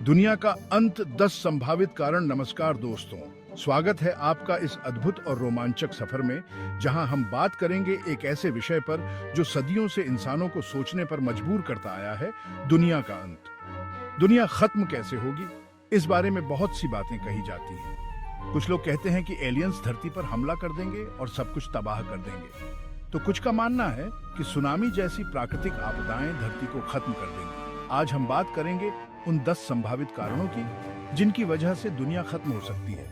दुनिया का अंत 10 संभावित कारण। नमस्कार दोस्तों, स्वागत है आपका इस अद्भुत और रोमांचक सफर में, जहां हम बात करेंगे एक ऐसे विषय पर जो सदियों से इंसानों को सोचने पर मजबूर करता आया है, दुनिया का अंत। दुनिया खत्म कैसे होगी, इस बारे में बहुत सी बातें कही जाती हैं। कुछ लोग कहते हैं कि एलियंस धरती पर हमला कर देंगे और सब कुछ तबाह कर देंगे, तो कुछ का मानना है कि सुनामी जैसी प्राकृतिक आपदाएं धरती को खत्म कर देंगी। आज हम बात करेंगे उन 10 संभावित कारणों की जिनकी वजह से दुनिया खत्म हो सकती है।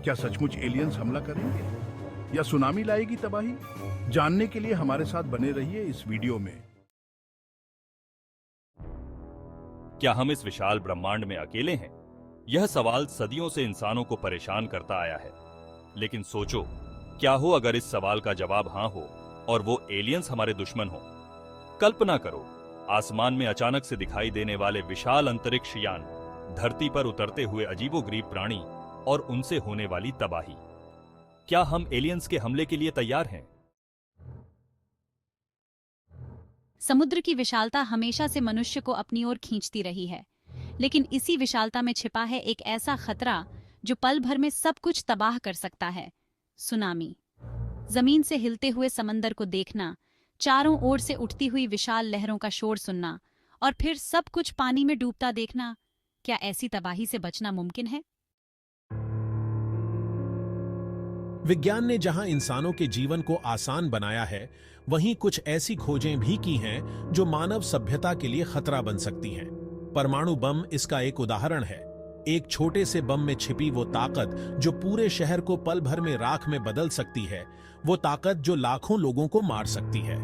क्या सचमुच एलियंस हमला करेंगे या सुनामी लाएगी तबाही? जानने के लिए हमारे साथ बने रहिए इस वीडियो में। क्या हम इस विशाल ब्रह्मांड में अकेले हैं? यह सवाल सदियों से इंसानों को परेशान करता आया है। लेकिन सोचो, क्या हो अगर इस सवाल का जवाब हां हो और वो एलियंस हमारे दुश्मन हो? कल्पना करो, आसमान में अचानक से दिखाई देने वाले विशाल अंतरिक्ष यान, धरती पर उतरते हुए अजीबोगरीब प्राणी और उनसे होने वाली तबाही। क्या हम एलियंस के हमले के लिए तैयार हैं? समुद्र की विशालता हमेशा से मनुष्य को अपनी ओर खींचती रही है, लेकिन इसी विशालता में छिपा है एक ऐसा खतरा जो पल भर में सब कुछ तबाह कर सकता है। सुनामी। जमीन से हिलते हुए समंदर को देखना, चारों ओर से उठती हुई विशाल लहरों का शोर सुनना और फिर सब कुछ पानी में डूबता देखना, क्या ऐसी तबाही से बचना मुमकिन है? विज्ञान ने जहां इंसानों के जीवन को आसान बनाया है, वहीं कुछ ऐसी खोजें भी की हैं जो मानव सभ्यता के लिए खतरा बन सकती हैं। परमाणु बम इसका एक उदाहरण है। एक छोटे से बम में छिपी वो ताकत जो पूरे शहर को पल भर में राख में बदल सकती है, वो ताकत जो लाखों लोगों को मार सकती है।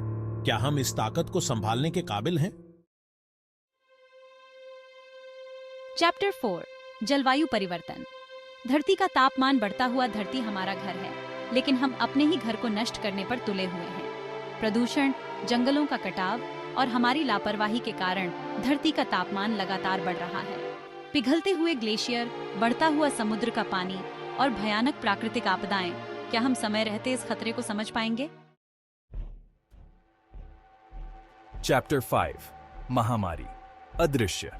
क्या हम इस ताकत को संभालने के काबिल हैं? चैप्टर 4, जलवायु परिवर्तन। धरती का तापमान बढ़ता हुआ। धरती हमारा घर है, लेकिन हम अपने ही घर को नष्ट करने पर तुले हुए हैं। प्रदूषण, जंगलों का कटाव और हमारी लापरवाही के कारण धरती का तापमान लगातार बढ़ रहा है। पिघलते हुए ग्लेशियर, बढ़ता हुआ समुद्र का पानी और भयानक प्राकृतिक आपदाएं, क्या हम समय रहते इस खतरे को समझ पाएंगे? चैप्टर 5, महामारी, अदृश्य।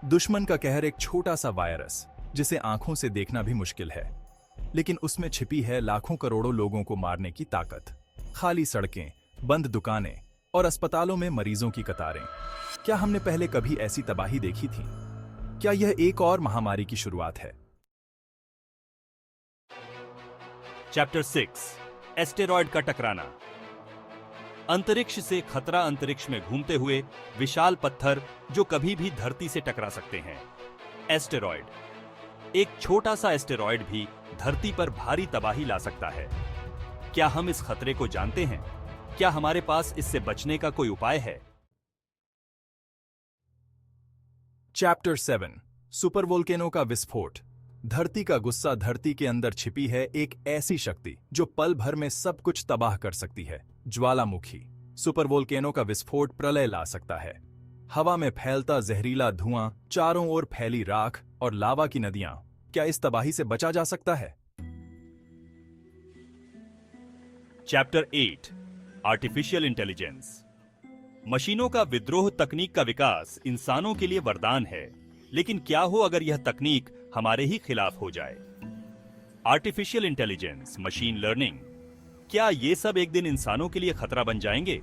दुश्मन का कहर एक छोटा सा वायरस जिसे आंखों से देखना भी मुश्किल है, लेकिन उसमें छिपी है लाखों करोड़ों लोगों को मारने की ताकत। खाली सड़कें, बंद दुकानें और अस्पतालों में मरीजों की कतारें। क्या हमने पहले कभी ऐसी तबाही देखी थी? क्या यह एक और महामारी की शुरुआत है? चैप्टर 6, एस्टेरॉयड का टकराना। अंतरिक्ष से खतरा। अंतरिक्ष में घूमते हुए विशाल पत्थर जो कभी भी धरती से टकरा सकते हैं। एस्टेरॉयड। एक छोटा सा एस्टेरॉयड भी धरती पर भारी तबाही ला सकता है। क्या हम इस खतरे को जानते हैं? क्या हमारे पास इससे बचने का कोई उपाय है? चैप्टर 7, सुपर वोल्केनो का विस्फोट। धरती का गुस्सा। धरती के अंदर छिपी है एक ऐसी शक्ति जो पल भर में सब कुछ तबाह कर सकती है। ज्वालामुखी। सुपर वोल्केनो का विस्फोट प्रलय ला सकता है। हवा में फैलता जहरीला धुआं, चारों ओर फैली राख और लावा की नदियां। क्या इस तबाही से बचा जा सकता है? Chapter 8, artificial intelligence. मशीनों का विद्रोह। तकनीक का विकास इंसानों के लिए वरदान है, लेकिन क्या हो अगर यह तकनीक हमारे ही खिलाफ हो जाए? Artificial intelligence, machine learning. क्या ये सब एक दिन इंसानों के लिए खतरा बन जाएंगे?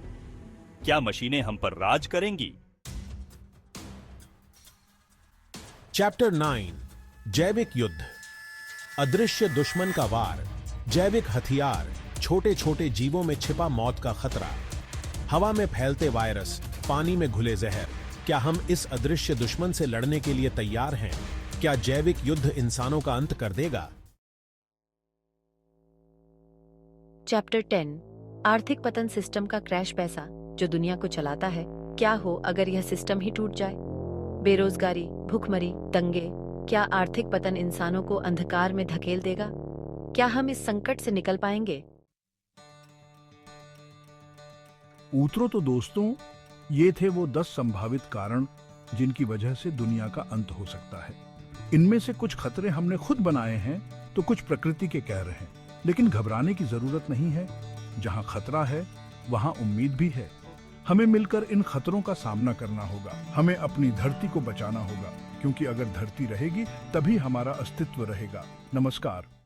क्या मशीनें हम पर राज करेंगी? चैप्टर 9, जैविक युद्ध। अदृश्य दुश्मन का वार। जैविक हथियार। छोटे छोटे जीवों में छिपा मौत का खतरा। हवा में फैलते वायरस, पानी में घुले जहर। क्या हम इस अदृश्य दुश्मन से लड़ने के लिए तैयार हैं? क्या जैविक युद्ध इंसानों का अंत कर देगा? चैप्टर 10, आर्थिक पतन। सिस्टम का क्रैश। पैसा जो दुनिया को चलाता है, क्या हो अगर यह सिस्टम ही टूट जाए? बेरोजगारी, भूखमरी, दंगे। क्या आर्थिक पतन इंसानों को अंधकार में धकेल देगा? क्या हम इस संकट से निकल पाएंगे? उतरो तो दोस्तों, ये थे वो 10 संभावित कारण जिनकी वजह से दुनिया का अंत हो सकता है। इनमें से कुछ खतरे हमने खुद बनाए हैं, तो कुछ प्रकृति के कहर हैं। लेकिन घबराने की जरूरत नहीं है। जहां खतरा है, वहां उम्मीद भी है। हमें मिलकर इन खतरों का सामना करना होगा। हमें अपनी धरती को बचाना होगा, क्योंकि अगर धरती रहेगी तभी हमारा अस्तित्व रहेगा। नमस्कार।